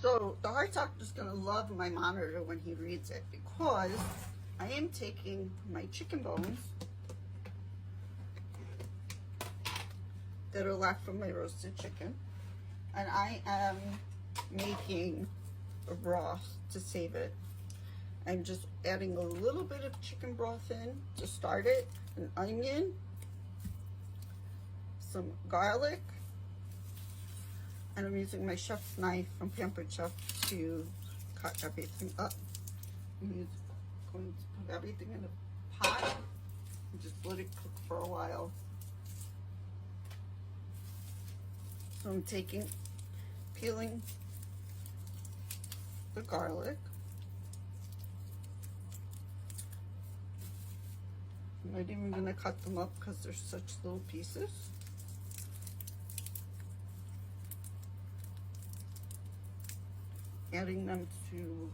So the heart doctor is going to love my monitor when he reads it, because I am taking my chicken bones that are left from my roasted chicken, and I am making a broth to save it. I'm just adding a little bit of chicken broth in to start it, an onion, some garlic, and I'm using my chef's knife from Pampered Chef to cut everything up. I'm going to put everything in a pot and just let it cook for a while. So I'm peeling the garlic. I'm not even going to cut them up because they're such little pieces. Adding them to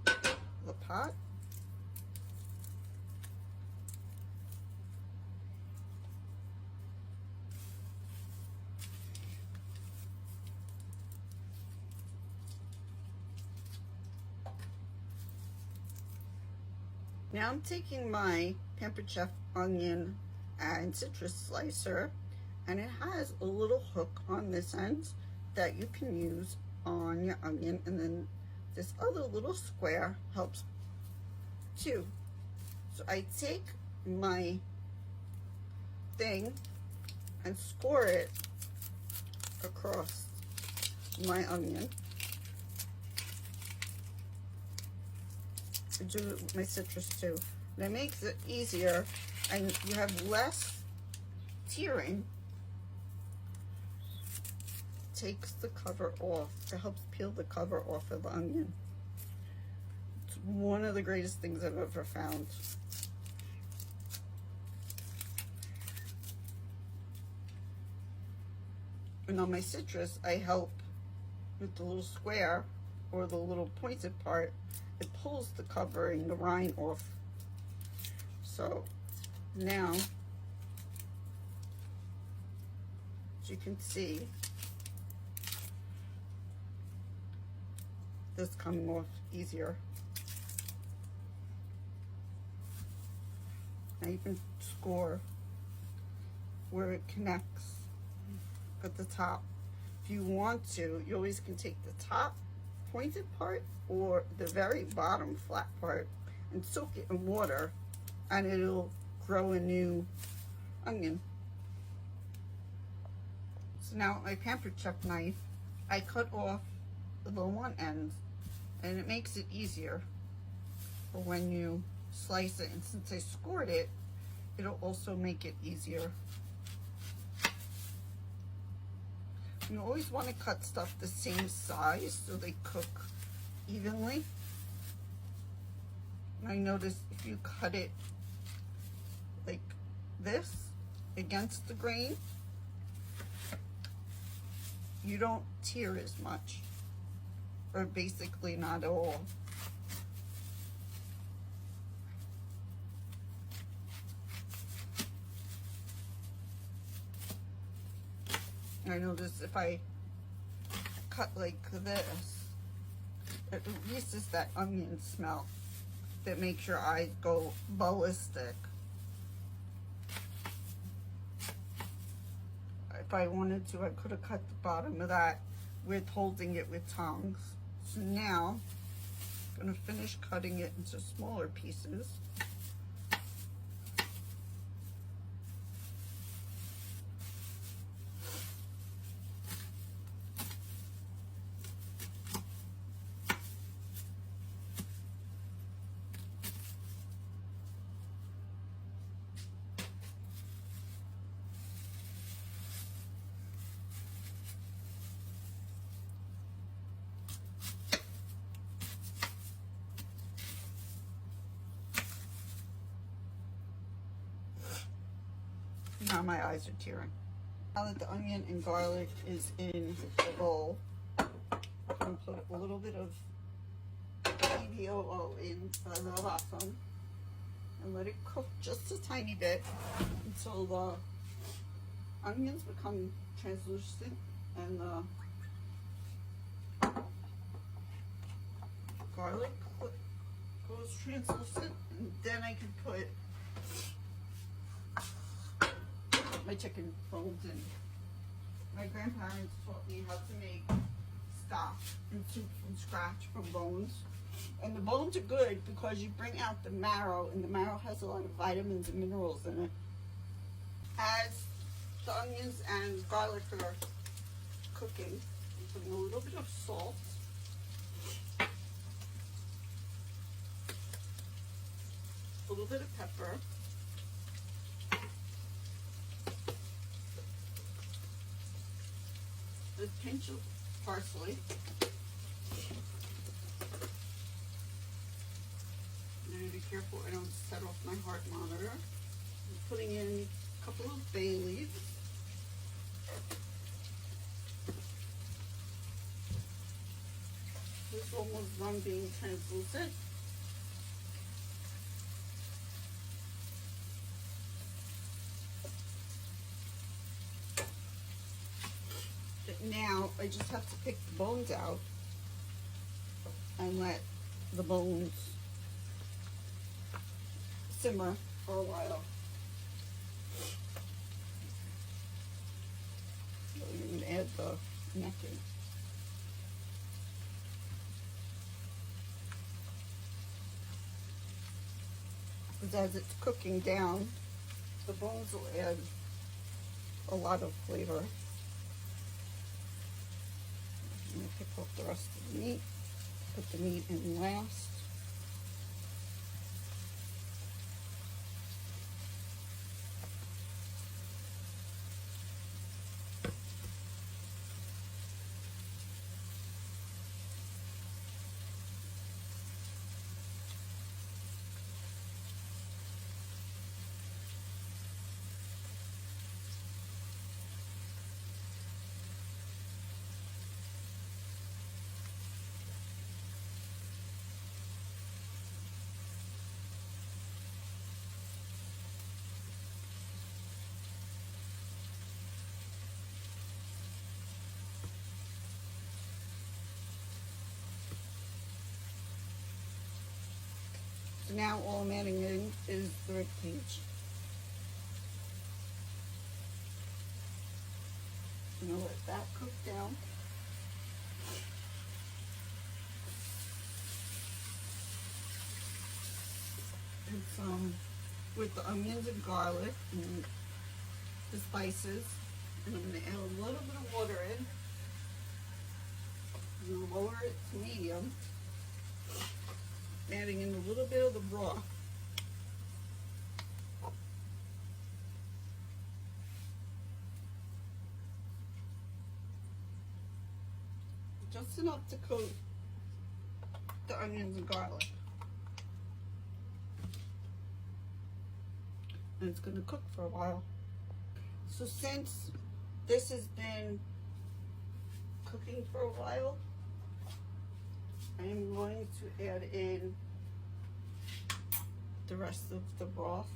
the pot. Now I'm taking my Pampered Chef onion and citrus slicer, and it has a little hook on this end that you can use on your onion, and then this other little square helps too. So I take my thing and score it across my onion. I do it with my citrus too. That makes it easier, and you have less tearing. Takes the cover off. It helps peel the cover off of the onion. It's one of the greatest things I've ever found. And on my citrus, I help with the little square or the little pointed part. It pulls the covering, the rind off. So now, as you can see, this coming off easier. Now you can score where it connects at the top. If you want to, you always can take the top pointed part or the very bottom flat part and soak it in water, and it'll grow a new onion. So now with my Pampered Chef knife, I cut off the one end, and it makes it easier for when you slice it. And since I scored it, it'll also make it easier. You always want to cut stuff the same size so they cook evenly. And I noticed if you cut it like this against the grain, you don't tear as much, or basically not at all. I notice if I cut like this, it releases that onion smell that makes your eyes go ballistic. If I wanted to, I could have cut the bottom of that with holding it with tongs. So now I'm going to finish cutting it into smaller pieces. Now my eyes are tearing. Now that the onion and garlic is in the bowl, I'm going to put a little bit of EVOO in the bottom and let it cook just a tiny bit until the onions become translucent and the garlic goes translucent, and then I can put my chicken bones in. My grandparents taught me how to make stock and soup from scratch from bones. And the bones are good because you bring out the marrow, and the marrow has a lot of vitamins and minerals in it. As the onions and garlic are cooking, I'm putting a little bit of salt. A little bit of pepper. A pinch of parsley. I'm going to be careful I don't set off my heart monitor. I'm putting in a couple of bay leaves. This is almost done being translucent. Now I just have to pick the bones out and let the bones simmer for a while. So I'm going to add the neck in. Because as it's cooking down, the bones will add a lot of flavor. I'm going to pick up the rest of the meat, put the meat in last. So now all I'm adding in is the rib cage. I'm going to let that cook down. And some with the onions and garlic and the spices. And I'm going to add a little bit of water in. I'm going to lower it to medium. Adding in a little bit of the broth. Just enough to coat the onions and garlic. And it's going to cook for a while. So since this has been cooking for a while, I am going to add in the rest of the broth.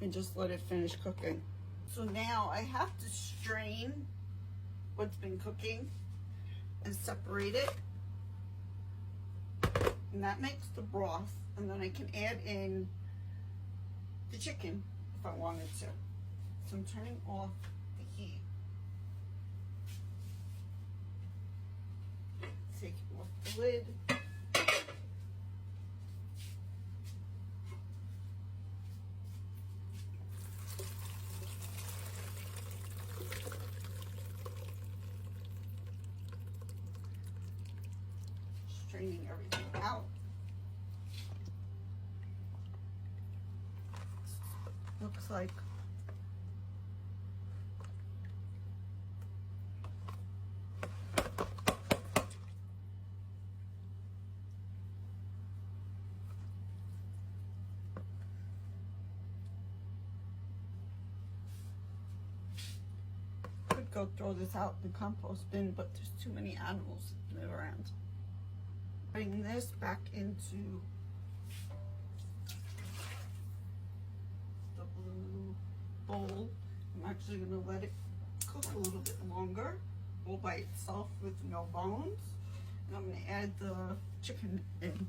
And just let it finish cooking. So now I have to strain what's been cooking and separate it. And that makes the broth. And then I can add in the chicken if I wanted to. So I'm turning off the heat. Taking off the lid. Straining everything out. Looks like could go throw this out in the compost bin, but there's too many animals that live around. Bring this back into bowl. I'm actually going to let it cook a little bit longer, all by itself with no bones. And I'm going to add the chicken in.